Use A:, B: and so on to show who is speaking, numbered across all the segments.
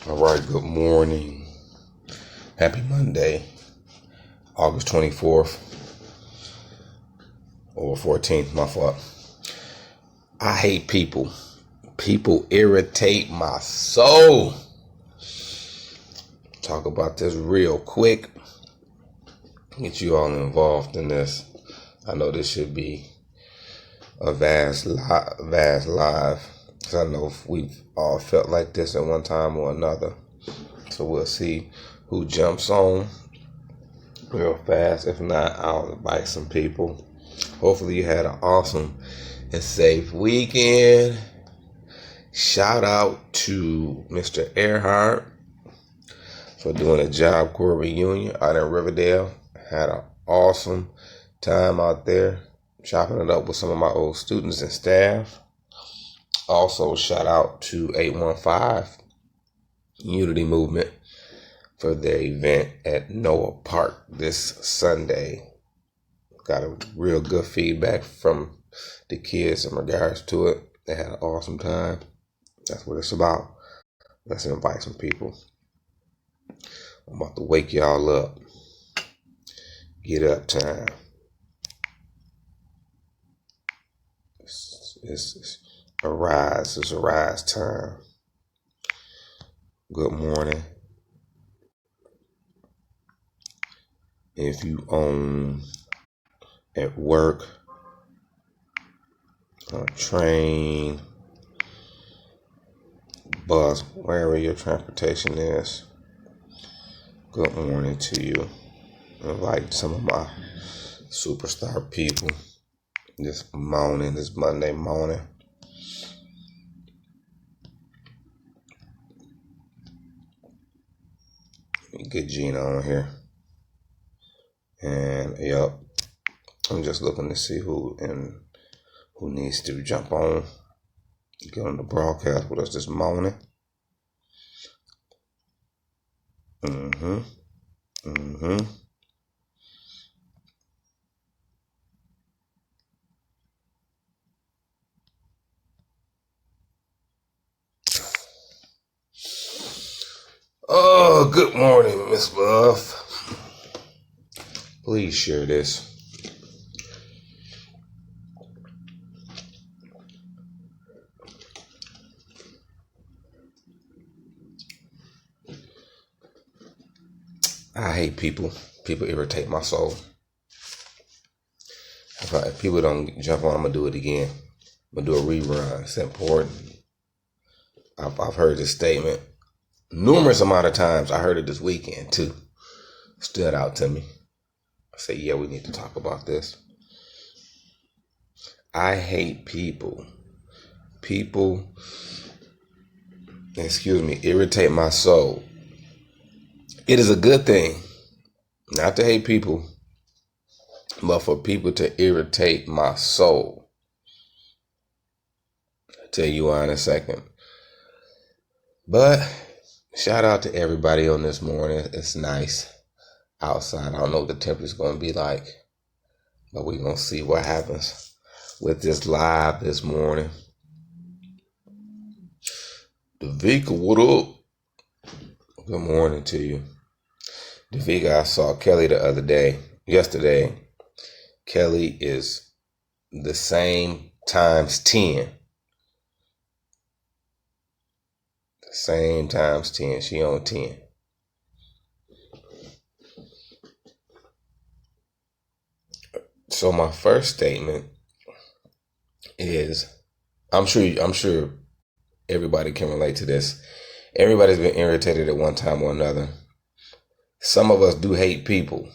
A: All right, good morning. Happy Monday, August 24th or 14th, my fault. I hate people. People irritate my soul. Talk about this real quick. Get you all involved in this. I know this should be a vast live. Because I know we've all felt like this at one time or another. So we'll see who jumps on real fast. If not, I'll invite some people. Hopefully you had an awesome and safe weekend. Shout out to Mr. Earhart for doing a Job Corps reunion out in Riverdale. Had an awesome time out there, chopping it up with some of my old students and staff. Also, shout out to 815 Unity Movement for their event at Noah Park this Sunday. Got a real good feedback from the kids in regards to it. They had an awesome time. That's what it's about. Let's invite some people. I'm about to wake y'all up. Get up time. It's a rise. It's a rise time. Good morning. If you own at work, train, bus, wherever your transportation is, good morning to you. Invite some of my superstar people this Monday morning. Get Gina on here. And yep, I'm just looking to see who needs to jump on, get on the broadcast with us this morning. Oh, good morning, Miss Love. Please share this. I hate people. People irritate my soul. If people don't jump on, I'm going to do it again. I'm going to do a rerun. It's important. I've heard this statement numerous amount of times. I heard it this weekend too. Stood out to me. I say, yeah, we need to talk about this. I hate people. People, irritate my soul. It is a good thing not to hate people, but for people to irritate my soul. I'll tell you why in a second. But shout out to everybody on this morning. It's nice outside. I don't know what the temperature's going to be like, but we're going to see what happens with this live this morning. Davika, what up? Good morning to you. Davika, I saw Kelly yesterday. Kelly is the same times 10. The same times 10. She on 10. So my first statement is, I'm sure everybody can relate to this. Everybody's been irritated at one time or another. Some of us do hate people.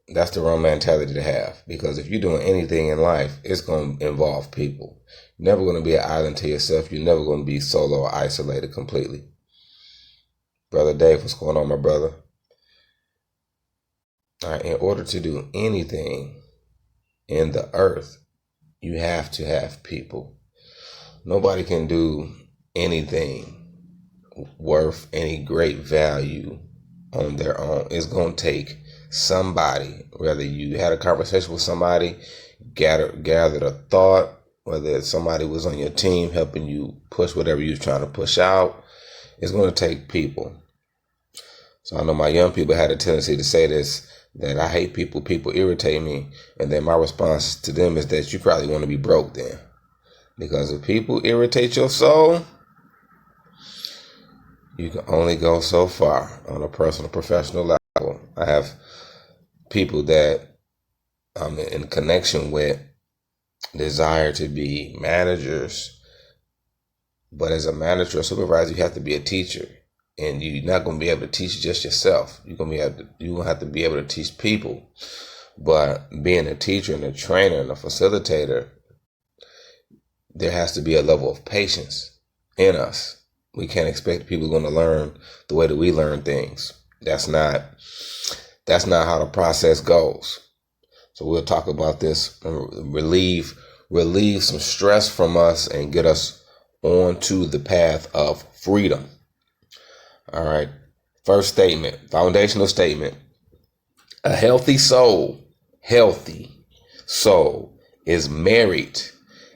A: That's the wrong mentality to have, because if you're doing anything in life, it's going to involve people. You're never going to be an island to yourself. You're never going to be solo or isolated completely. Brother Dave, what's going on, my brother? All right, in order to do anything in the earth, you have to have people. Nobody can do anything worth any great value on their own. It's going to take somebody, whether you had a conversation with somebody, gathered a thought, whether somebody was on your team helping you push whatever you're trying to push out, It's going to take people. So I know my young people had a tendency to say this, that I hate people, people irritate me. And then my response to them is that you probably want to be broke then. Because if people irritate your soul, you can only go so far on a personal, professional level. I have people that I'm in connection with desire to be managers, but as a manager or supervisor, you have to be a teacher, and you're not going to be able to teach just yourself. You're going to have to be able to teach people. But being a teacher and a trainer and a facilitator, there has to be a level of patience in us. We can't expect people going to learn the way that we learn things. That's not how the process goes. So we'll talk about this, relieve some stress from us and get us onto the path of freedom. All right. First statement, foundational statement. A healthy soul is married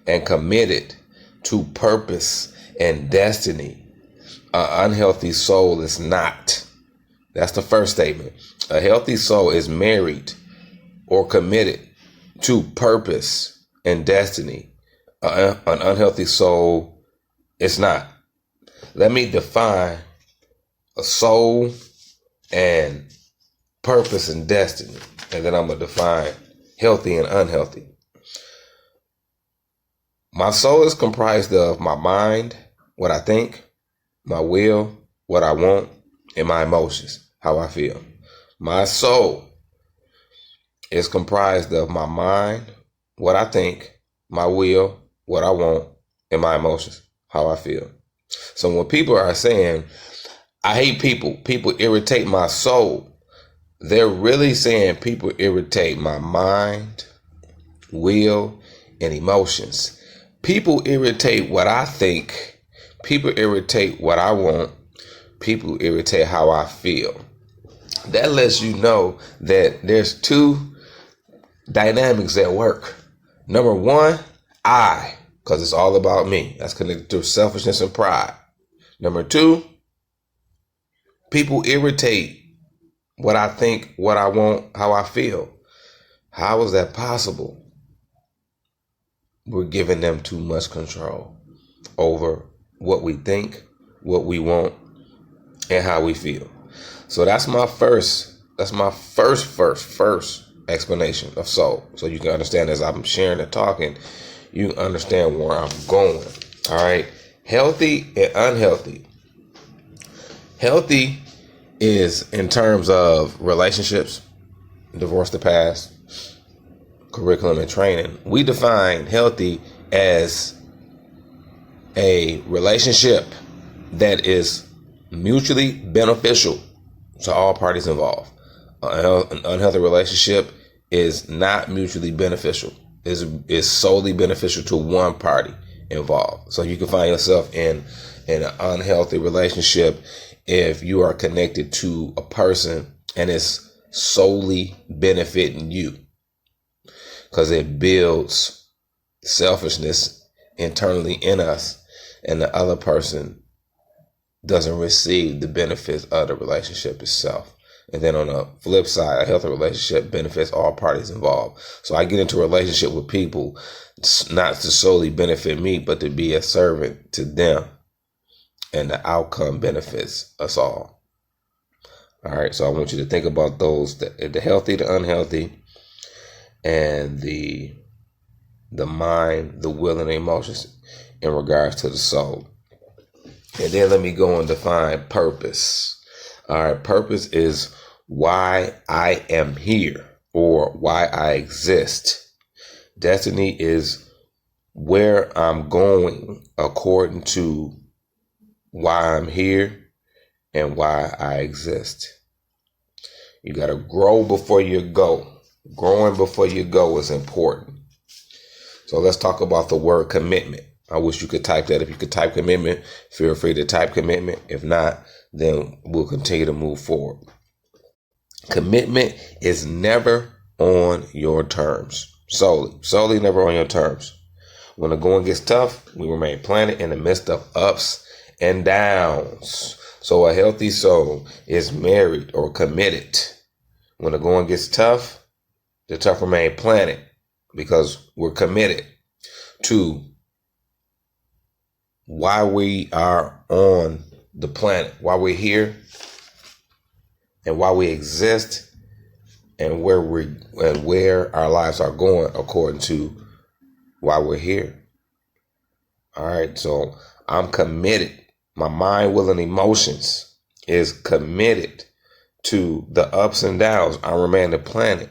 A: and committed to purpose and destiny. An unhealthy soul is not. That's the first statement. A healthy soul is married or committed to purpose and destiny. An unhealthy soul is not. Let me define a soul and purpose and destiny, and then I'm going to define healthy and unhealthy. My soul is comprised of my mind, what I think, my will, what I want, and my emotions, how I feel. My soul is comprised of my mind, what I think, my will, what I want, and my emotions, how I feel. So when people are saying, I hate people, people irritate my soul, they're really saying people irritate my mind, will, and emotions. People irritate what I think. People irritate what I want. People irritate how I feel. That lets you know that there's two dynamics at work. Number one, I, because it's all about me. That's connected to selfishness and pride. Number two, people irritate what I think, what I want, how I feel. How is that possible? We're giving them too much control over what we think, what we want, and how we feel. So that's my first explanation of soul. So you can understand as I'm sharing and talking, you understand where I'm going. All right. Healthy and unhealthy. Healthy is in terms of relationships, divorce the past, curriculum and training. We define healthy as a relationship that is mutually beneficial to all parties involved. An unhealthy relationship is not mutually beneficial. Is solely beneficial to one party involved. So you can find yourself in an unhealthy relationship if you are connected to a person and it's solely benefiting you, because it builds selfishness internally in us, and the other person doesn't receive the benefits of the relationship itself. And then on the flip side, a healthy relationship benefits all parties involved. So I get into a relationship with people not to solely benefit me, but to be a servant to them. And the outcome benefits us all. All right, so I want you to think about those, the healthy, the unhealthy, and the mind, the will, and the emotions in regards to the soul. And then let me go and define purpose. All right, purpose is why I am here or why I exist. Destiny is where I'm going according to why I'm here and why I exist. You got to grow before you go. Growing before you go is important. So let's talk about the word commitment. I wish you could type that. If you could type commitment, feel free to type commitment. If not, then we'll continue to move forward. Commitment is never on your terms. Solely never on your terms. When the going gets tough, we remain planted in the midst of ups and downs. So a healthy soul is married or committed. When the going gets tough, the tough remain planted because we're committed to why we are on the planet, why we're here, and why we exist, and where our lives are going according to why we're here. All right, so I'm committed. My mind, will, and emotions is committed to the ups and downs. I remain the planet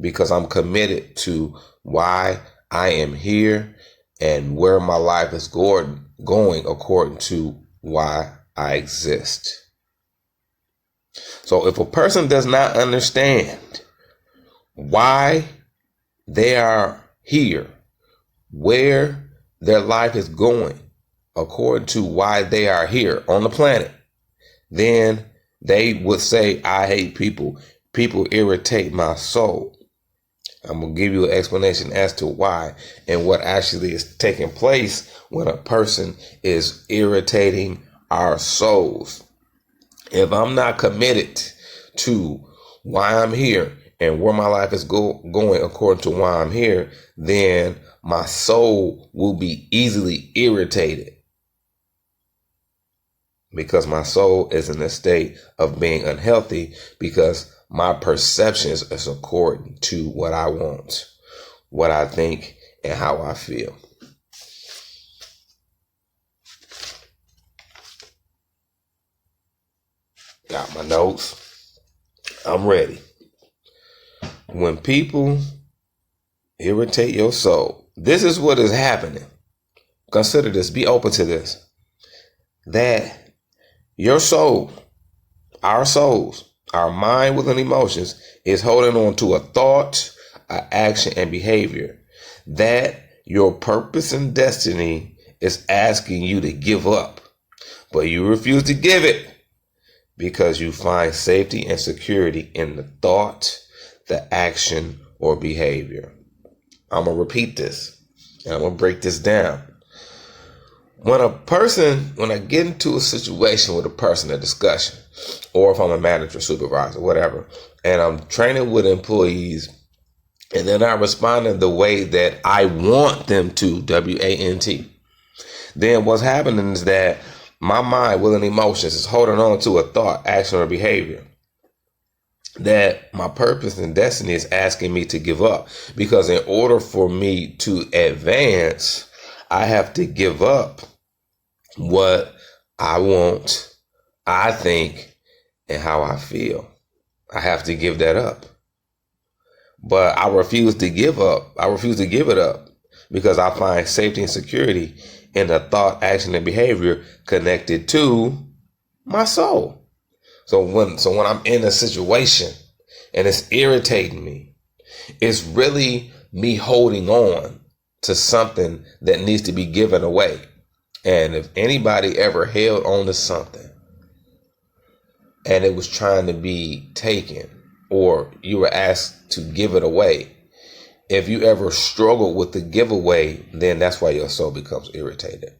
A: because I'm committed to why I am here and where my life is going according to why I exist. So if a person does not understand why they are here, where their life is going according to why they are here on the planet, then they would say, I hate people. People irritate my soul. I'm going to give you an explanation as to why and what actually is taking place when a person is irritating our souls. If I'm not committed to why I'm here and where my life is going according to why I'm here, then my soul will be easily irritated because my soul is in a state of being unhealthy because my perceptions is according to what I want, what I think, and how I feel. Got my notes. I'm ready. When people irritate your soul, this is what is happening. Consider this. Be open to this. That your soul, our souls, our mind, will, and emotions is holding on to a thought, an action, and behavior that your purpose and destiny is asking you to give up, but you refuse to give it because you find safety and security in the thought, the action, or behavior. I'm going to repeat this and I'm going to break this down. When I get into a situation with a person, a discussion, or if I'm a manager, supervisor, whatever, and I'm training with employees and they're not responding the way that I want them to, WANT, then what's happening is that my mind, will, and emotions is holding on to a thought, action, or behavior that my purpose and destiny is asking me to give up. Because in order for me to advance, I have to give up what I want, I think, and how I feel. I have to give that up. But I refuse to give up. I refuse to give it up because I find safety and security in the thought, action, and behavior connected to my soul. So when I'm in a situation and it's irritating me, it's really me holding on to something that needs to be given away. And if anybody ever held on to something and it was trying to be taken or you were asked to give it away, if you ever struggle with the giveaway, then that's why your soul becomes irritated.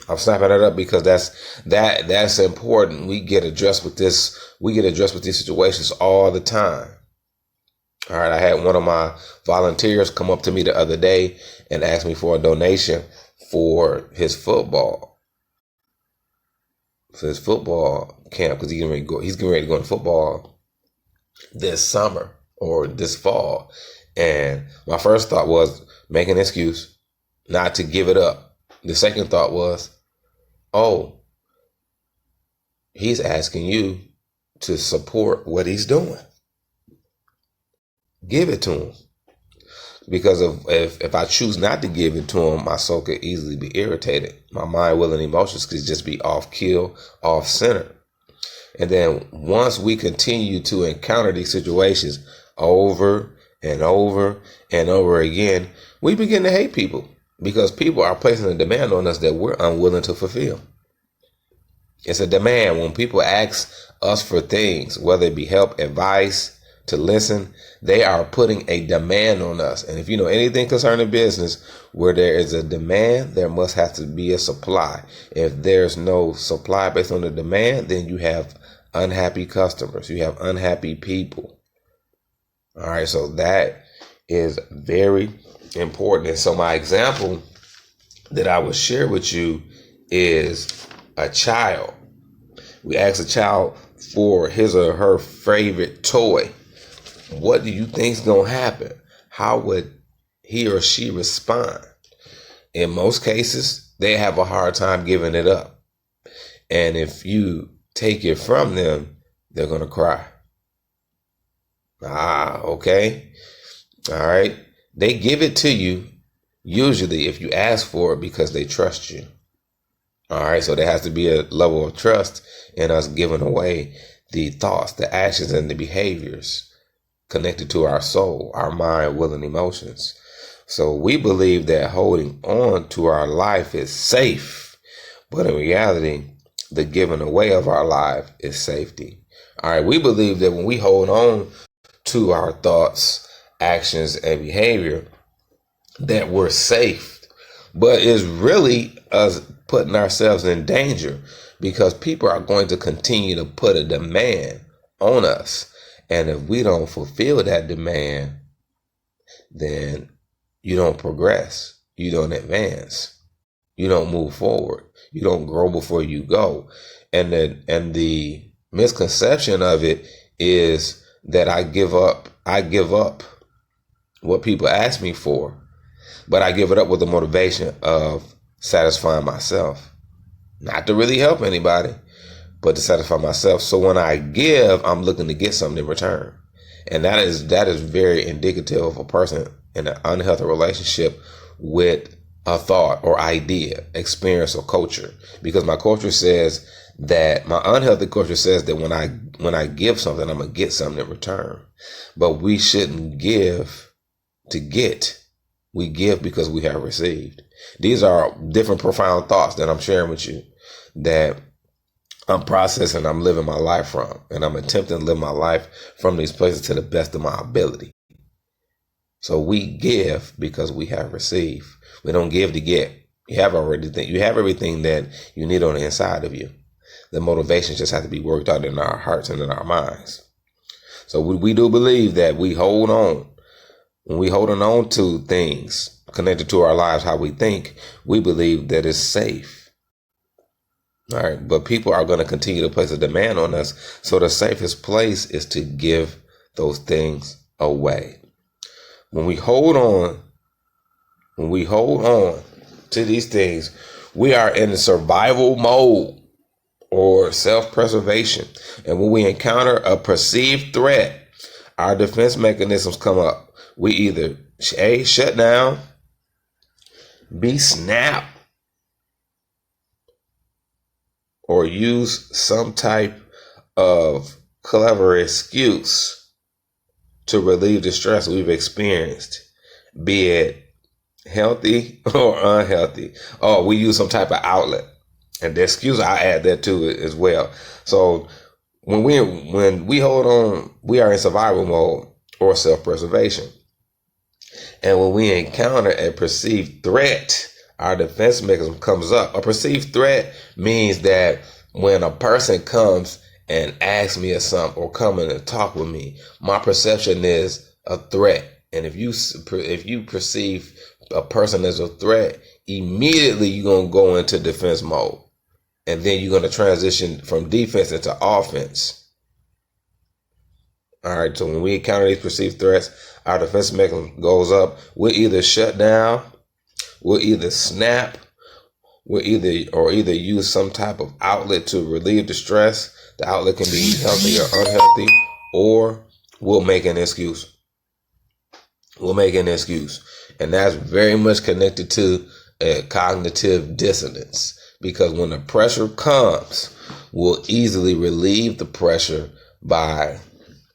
A: I'm snapping that up because that's important. We get addressed with this. We get addressed with these situations all the time. All right. I had one of my volunteers come up to me the other day and ask me for a donation for his football camp because he's getting ready to go in football this summer or this fall. And my first thought was make an excuse not to give it up. The second thought was, oh, he's asking you to support what he's doing. Give it to him. Because if I choose not to give it to him, my soul could easily be irritated. My mind, will, and emotions could just be off kill, off center. And then once we continue to encounter these situations over and over and over again, we begin to hate people because people are placing a demand on us that we're unwilling to fulfill. It's a demand when people ask us for things, whether it be help, advice, to listen, they are putting a demand on us. And if you know anything concerning business, where there is a demand, there must have to be a supply. If there's no supply based on the demand, then you have unhappy customers. You have unhappy people. All right, so that is very important. And so my example that I would share with you is a child. We ask a child for his or her favorite toy. What do you think is going to happen? How would he or she respond? In most cases, they have a hard time giving it up. And if you take it from them, they're going to cry. Okay. All right. They give it to you, usually if you ask for it, because they trust you. All right. So there has to be a level of trust in us giving away the thoughts, the actions, and the behaviors connected to our soul, our mind, will, and emotions. So we believe that holding on to our life is safe, but in reality, the giving away of our life is safety. All right. We believe that when we hold on to our thoughts, actions, and behavior, that we're safe, but it's really us putting ourselves in danger, because people are going to continue to put a demand on us. And if we don't fulfill that demand, then you don't progress, you don't advance, you don't move forward, you don't grow before you go. And the misconception of it is that I give up what people ask me for, but I give it up with the motivation of satisfying myself, not to really help anybody, but to satisfy myself. So when I give, I'm looking to get something in return. And that is very indicative of a person in an unhealthy relationship with a thought or idea, experience, or culture. Because my culture says that, my unhealthy culture says that when I give something, I'm going to get something in return. But we shouldn't give to get. We give because we have received. These are different profound thoughts that I'm sharing with you, that I'm processing, I'm living my life from, and I'm attempting to live my life from these places to the best of my ability. So we give because we have received. We don't give to get. You have everything that you need on the inside of you. The motivations just have to be worked out in our hearts and in our minds. So we do believe that we hold on. When we holding on to things connected to our lives, how we think, we believe that it's safe. All right. But people are going to continue to place a demand on us. So the safest place is to give those things away. When we hold on to these things, we are in survival mode or self-preservation. And when we encounter a perceived threat, our defense mechanisms come up. We either A, shut down, B, snap, or use some type of clever excuse to relieve the stress we've experienced, be it healthy or unhealthy. Or we use some type of outlet. And the excuse, I add that to it as well. So when we hold on, we are in survival mode or self-preservation. And when we encounter a perceived threat, our defense mechanism comes up. A perceived threat means that when a person comes and asks me or something, or come in and talk with me, my perception is a threat. And if you perceive a person as a threat, immediately you're going to go into defense mode. And then you're going to transition from defense into offense. All right, so when we encounter these perceived threats, our defense mechanism goes up. We'll either shut down, we'll either snap, we'll either use some type of outlet to relieve the stress. The outlet can be healthy or unhealthy, or we'll make an excuse. And that's very much connected to a cognitive dissonance, because when the pressure comes, we'll easily relieve the pressure by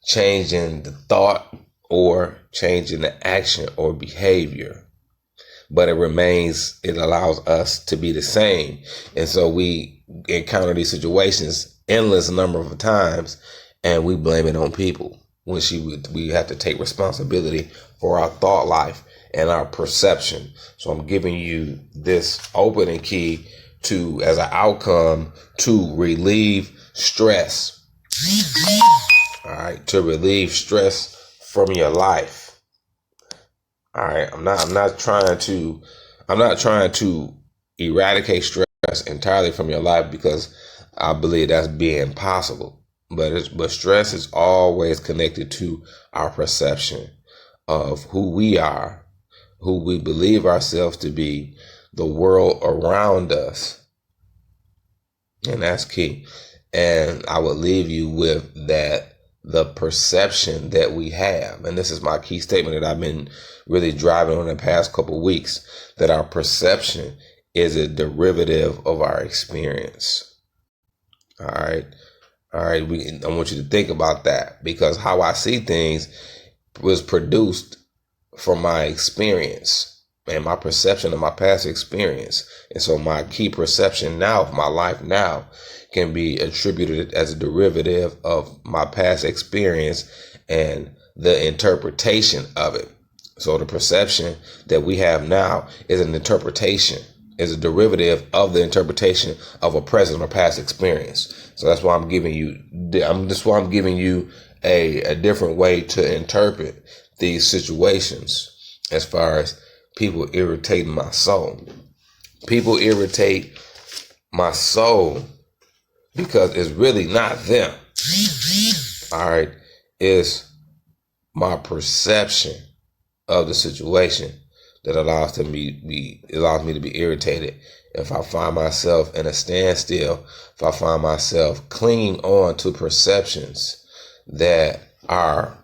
A: changing the thought or changing the action or behavior. But it allows us to be the same. And so we encounter these situations endless number of times, and we blame it on people. we have to take responsibility for our thought life and our perception. So I'm giving you this opening key to, as an outcome, to relieve stress. All right, to relieve stress from your life. All right, I'm not trying to eradicate stress entirely from your life, because I believe that's being possible. But stress is always connected to our perception of who we are, who we believe ourselves to be, the world around us. And that's key. And I would leave you with that, the perception that we have. And this is my key statement that I've been really driving on the past couple of weeks, that our perception is a derivative of our experience. All right. I want you to think about that, because how I see things was produced from my experience and my perception of my past experience. And so my key perception now of my life now can be attributed as a derivative of my past experience and the interpretation of it. So the perception that we have now is an interpretation, is a derivative of the interpretation of a present or past experience. So that's why I'm giving you a different way to interpret these situations, as far as people irritating my soul. People irritate my soul because it's really not them. All right. It's my perception of the situation that allows me to be irritated. If I find myself in a standstill, if I find myself clinging on to perceptions that are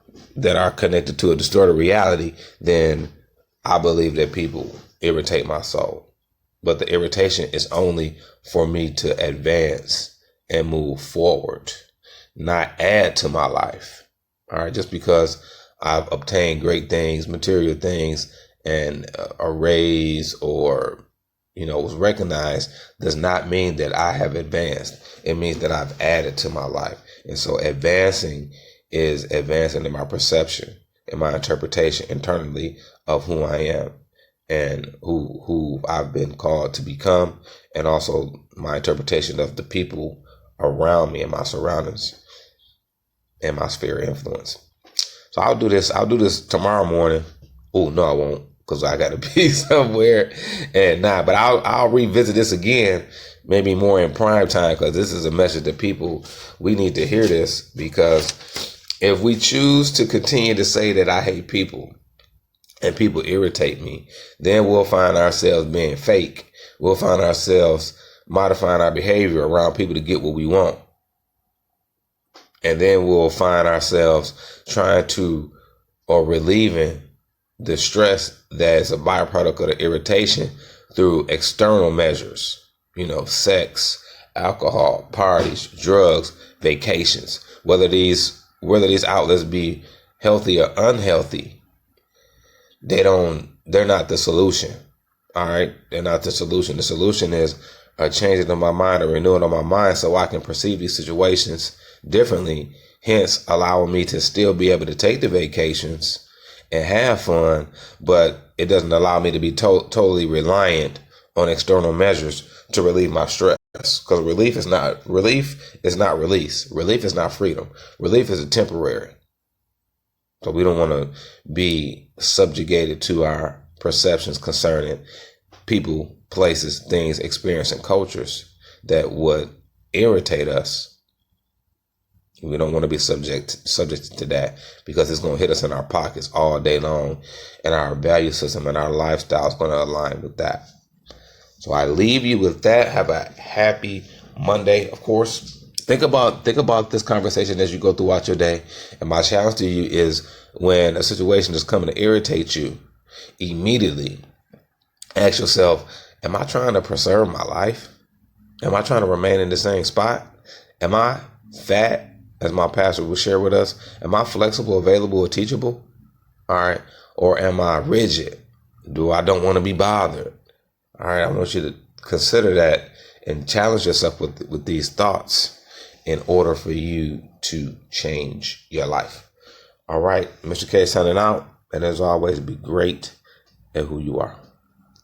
A: connected to a distorted reality, then I believe that people irritate my soul. But the irritation is only for me to advance and move forward, not add to my life. All right, just because I've obtained great things, material things, and a raise, or was recognized, does not mean that I have advanced. It means that I've added to my life. And so advancing is advancing in my perception, in my interpretation internally of who I am and who I've been called to become, and also my interpretation of the people around me and my surroundings and my sphere of influence. So I'll do this tomorrow morning. Oh, no, I won't, because I got to be somewhere at 9. But I'll revisit this again, maybe more in prime time, because this is a message that we need to hear this. Because if we choose to continue to say that I hate people and people irritate me, then we'll find ourselves being fake. We'll find ourselves modifying our behavior around people to get what we want. And then we'll find ourselves trying to, or relieving the stress that is a byproduct of the irritation through external measures, sex, alcohol, parties, drugs, vacations, whether these outlets be healthy or unhealthy, they're not the solution. All right. They're not the solution. The solution is a changing of my mind, a renewing of my mind, so I can perceive these situations differently, hence allowing me to still be able to take the vacations and have fun, but it doesn't allow me to be totally reliant on external measures to relieve my stress. Because relief is not release. Relief is not freedom. Relief is a temporary. So we don't want to be subjugated to our perceptions concerning people, places, things, experience, and cultures that would irritate us. We don't want to be subject to that, because it's going to hit us in our pockets all day long, and our value system and our lifestyle is going to align with that. So I leave you with that. Have a happy Monday. Of course, think about this conversation as you go throughout your day. And my challenge to you is, when a situation is coming to irritate you, immediately ask yourself, am I trying to preserve my life? Am I trying to remain in the same spot? Am I fat, as my pastor will share with us? Am I flexible, available, or teachable? All right. Or am I rigid? I don't want to be bothered? All right. I want you to consider that and challenge yourself with these thoughts in order for you to change your life. All right, Mr. K signing out. And as always, be great at who you are.